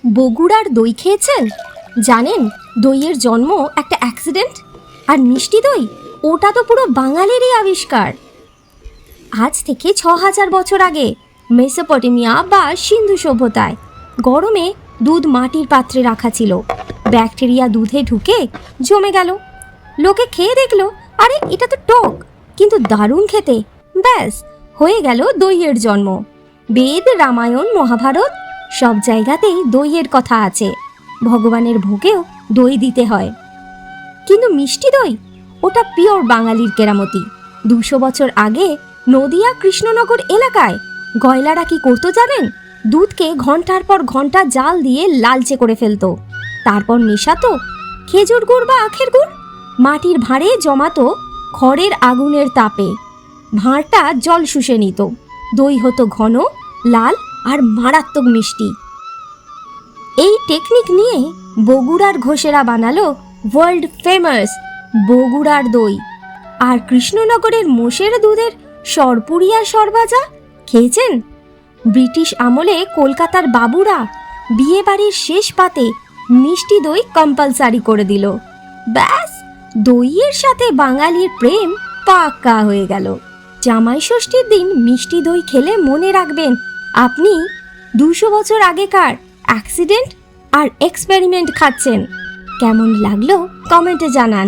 বগুড়ার দই খেয়েছেন? জানেন দইয়ের জন্ম একটা অ্যাক্সিডেন্ট, আর মিষ্টি দই ওটা তো পুরো বাঙালিরই আবিষ্কার। আজ থেকে ৬,০০০ বছর আগে মেসোপটেমিয়া বা সিন্ধু সভ্যতায় গরমে দুধ মাটির পাত্রে রাখা ছিল। ব্যাকটেরিয়া দুধে ঢুকে জমে গেল। লোকে খেয়ে দেখলো, আরে এটা তো টক কিন্তু দারুণ খেতে। ব্যাস হয়ে গেল দইয়ের জন্ম। বেদ, রামায়ণ, মহাভারত সব জায়গাতেই দইয়ের কথা আছে। ভগবানের ভোগেও দই দিতে হয়। কিন্তু মিষ্টি দই ওটা পিওর বাঙালির কেরামতি। ২০০ বছর আগে নদিয়া কৃষ্ণনগর এলাকায় গয়লারা কি করতো জানেন? দুধকে ঘন্টার পর ঘন্টা জাল দিয়ে লালচে করে ফেলতো, তারপর মেশাতো খেজুর গুড় বা আখের গুড়, মাটির ভাঁড়ে জমাতো খড়ের আগুনের তাপে। ভাঁড়টা জল শুষে নিত, দই হতো ঘন, লাল আর মারাত্মক মিষ্টি। এই টেকনিক নিয়ে বগুড়ার ঘোষেরা বানালো ওয়ার্ল্ড ফেমাস বগুড়ার দই। আর কৃষ্ণনগরের মোষের দুধের সরপুরিয়া সরভাজা খেয়েছেন? ব্রিটিশ আমলে কলকাতার বাবুরা বিয়ে বাড়ির শেষ পাতে মিষ্টি দই কম্পালসারি করে দিল। ব্যাস দইয়ের সাথে বাঙালির প্রেম পাক্কা হয়ে গেল। জামাই ষষ্ঠীর দিন মিষ্টি দই খেলে মনে রাখবেন আপনি ২০০ বছর আগেকার অ্যাক্সিডেন্ট আর এক্সপেরিমেন্ট খাচ্ছেন। কেমন লাগলো কমেন্টে জানান।